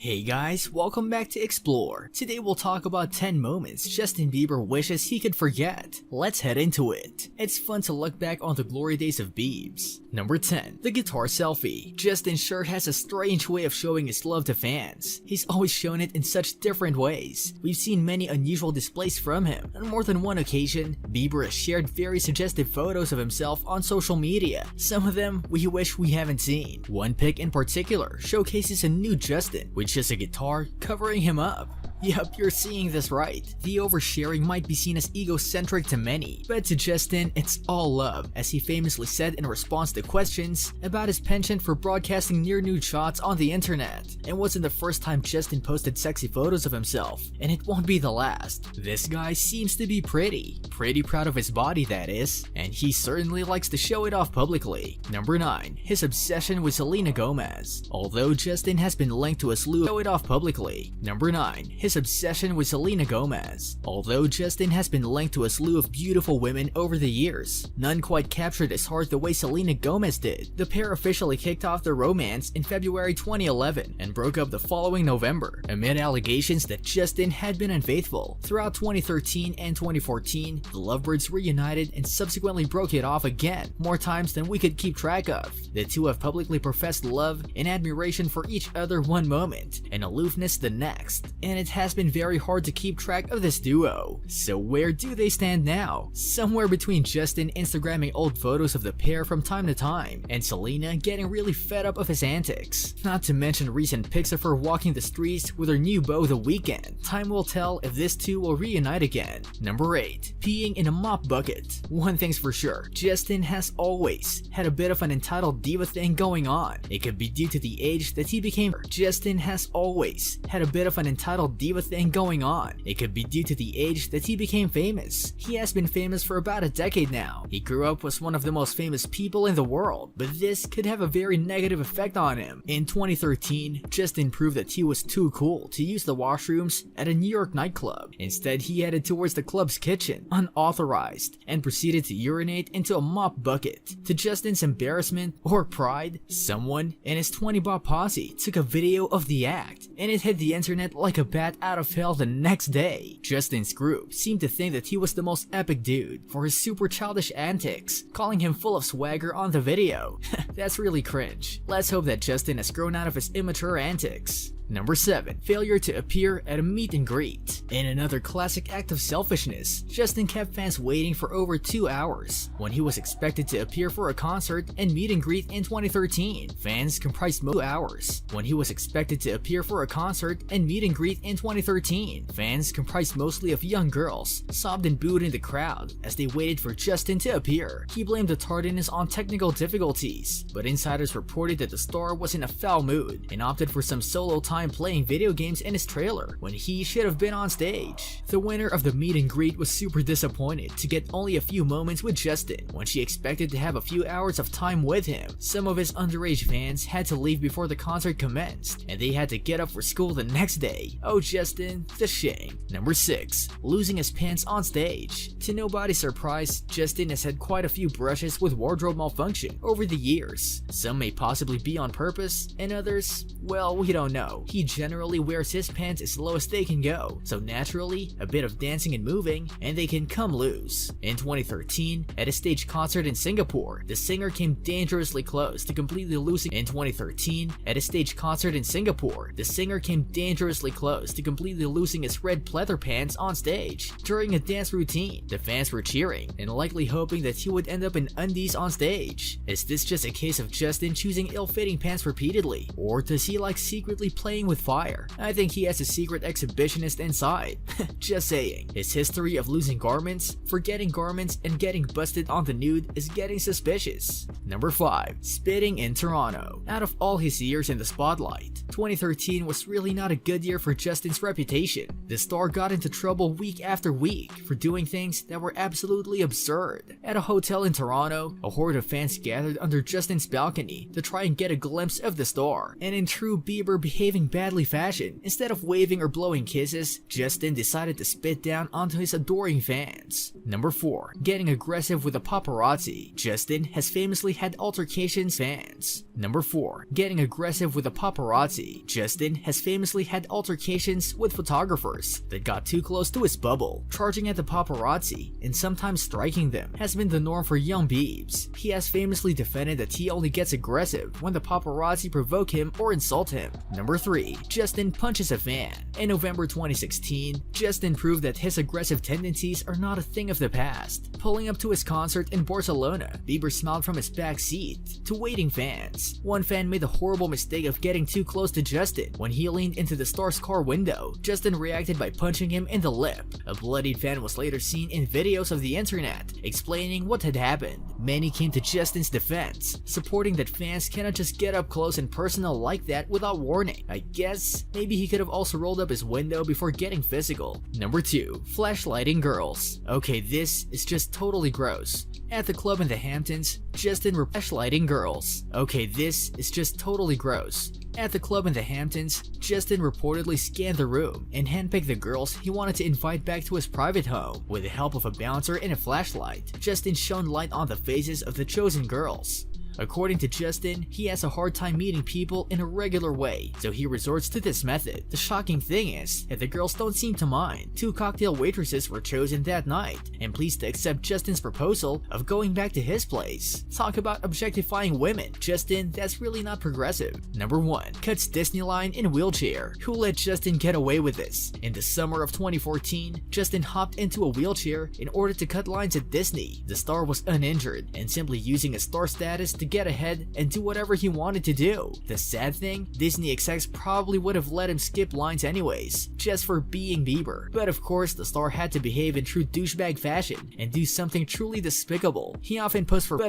Hey guys, welcome back to Explore. Today we'll talk about 10 moments Justin Bieber wishes he could forget. Let's head into it. It's fun to look back on the glory days of Biebs. Number 10. The guitar selfie. Justin sure has a strange way of showing his love to fans. He's always shown it in such different ways. We've seen many unusual displays from him. On more than one occasion, Bieber has shared very suggestive photos of himself on social media. Some of them we wish we haven't seen. One pic in particular showcases a new Justin, with just a guitar covering him up. Yup, you're seeing this right. The oversharing might be seen as egocentric to many, but to Justin, it's all love, as he famously said in response to questions about his penchant for broadcasting near-nude shots on the internet. It wasn't the first time Justin posted sexy photos of himself, and it won't be the last. This guy seems to be pretty proud of his body, that is, and he certainly likes to show it off publicly. Number 9. His obsession with Selena Gomez. Although Justin has been linked to a slew of show it off publicly. Number 9. His obsession with Selena Gomez. Although Justin has been linked to a slew of beautiful women over the years, none quite captured his heart the way Selena Gomez did. The pair officially kicked off their romance in February 2011 and broke up the following November, amid allegations that Justin had been unfaithful. Throughout 2013 and 2014, the lovebirds reunited and subsequently broke it off again, more times than we could keep track of. The two have publicly professed love and admiration for each other one moment, and aloofness the next, and it has been very hard to keep track of this duo. So where do they stand now? Somewhere between Justin Instagramming old photos of the pair from time to time, and Selena getting really fed up of his antics. Not to mention recent pics of her walking the streets with her new beau The Weeknd. Time will tell if this two will reunite again. Number 8. Peeing in a mop bucket. One thing's for sure, Justin has always had a bit of an entitled diva thing going on. It could be due to the age that he became. Justin has always had a bit of an entitled diva thing going on. It could be due to the age that he became famous. He has been famous for about a decade now. He grew up as one of the most famous people in the world, but this could have a very negative effect on him. In 2013, Justin proved that he was too cool to use the washrooms at a New York nightclub. Instead, he headed towards the club's kitchen, unauthorized, and proceeded to urinate into a mop bucket. To Justin's embarrassment or pride, someone in his 20 Bob posse took a video of the act, and it hit the internet like a bat out of hell the next day. Justin's group seemed to think that he was the most epic dude for his super childish antics, calling him full of swagger on the video. That's really cringe. Let's hope that Justin has grown out of his immature antics. Number 7. Failure to appear at a meet and greet. In another classic act of selfishness, Justin kept fans waiting for over 2 hours when he was expected to appear for a concert and meet and greet in 2013. Fans comprised most 2 hours when he was expected to appear for a concert and meet and greet in 2013. Fans comprised mostly of young girls, sobbed and booed in the crowd as they waited for Justin to appear. He blamed the tardiness on technical difficulties, but insiders reported that the star was in a foul mood and opted for some solo time playing video games in his trailer when he should have been on stage. The winner of the meet and greet was super disappointed to get only a few moments with Justin when she expected to have a few hours of time with him. Some of his underage fans had to leave before the concert commenced, and they had to get up for school the next day. Oh Justin, the shame. Number 6. Losing his pants on stage. To nobody's surprise, Justin has had quite a few brushes with wardrobe malfunction over the years. Some may possibly be on purpose, and others, well, we don't know. He generally wears his pants as low as they can go, so naturally, a bit of dancing and moving, and they can come loose. In 2013, at a stage concert in Singapore, the singer came dangerously close to completely losing. In 2013, at a stage concert in Singapore, the singer came dangerously close to completely losing his red pleather pants on stage during a dance routine. The fans were cheering and likely hoping that he would end up in undies on stage. Is this just a case of Justin choosing ill-fitting pants repeatedly, or does he like secretly playing with fire? I think he has a secret exhibitionist inside. Just saying. His history of losing garments, forgetting garments, and getting busted on the nude is getting suspicious. Number 5. Spitting in Toronto. Out of all his years in the spotlight, 2013 was really not a good year for Justin's reputation. The star got into trouble week after week for doing things that were absolutely absurd. At a hotel in Toronto, a horde of fans gathered under Justin's balcony to try and get a glimpse of the star, and in true Bieber behaving badly fashion, instead of waving or blowing kisses, Justin decided to spit down onto his adoring fans. Number 4. Getting aggressive with the paparazzi. Justin has famously had altercations with fans. Number 4. Getting aggressive with the paparazzi. Justin has famously had altercations with photographers that got too close to his bubble. Charging at the paparazzi and sometimes striking them has been the norm for young Biebs. He has famously defended that he only gets aggressive when the paparazzi provoke him or insult him. Number 3. Justin punches a fan. In November 2016, Justin proved that his aggressive tendencies are not a thing of the past. Pulling up to his concert in Barcelona, Bieber smiled from his back seat to waiting fans. One fan made the horrible mistake of getting too close to Justin. When he leaned into the star's car window, Justin reacted by punching him in the lip. A bloodied fan was later seen in videos of the internet explaining what had happened. Many came to Justin's defense, supporting that fans cannot just get up close and personal like that without warning. I guess maybe he could have also rolled up his window before getting physical. Number 2. Flashlighting girls. Okay, this is just totally gross. At the club in the Hamptons, Justin flashlighting girls. Okay, this is just totally gross. At the club in the Hamptons, Justin reportedly scanned the room and handpicked the girls he wanted to invite back to his private home. With the help of a bouncer and a flashlight, Justin shone light on the faces of the chosen girls. According to Justin, he has a hard time meeting people in a regular way, so he resorts to this method. The shocking thing is that the girls don't seem to mind. 2 cocktail waitresses were chosen that night and pleased to accept Justin's proposal of going back to his place. Talk about objectifying women. Justin, that's really not progressive. Number 1. Cuts Disney line in wheelchair. Who let Justin get away with this? In the summer of 2014, Justin hopped into a wheelchair in order to cut lines at Disney. The star was uninjured and simply using his star status to get ahead and do whatever he wanted to do. The sad thing, Disney execs probably would have let him skip lines anyways, just for being Bieber. But of course, the star had to behave in true douchebag fashion and do something truly despicable. He often posed for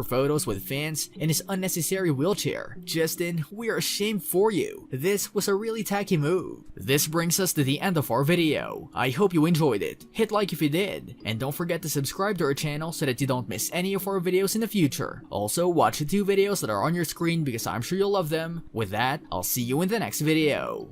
photos with fans in his unnecessary wheelchair. Justin, we are ashamed for you. This was a really tacky move. This brings us to the end of our video. I hope you enjoyed it. Hit like if you did, and don't forget to subscribe to our channel so that you don't miss any of our videos in the future. Also, watch the 2 videos that are on your screen because I'm sure you'll love them. With that, I'll see you in the next video.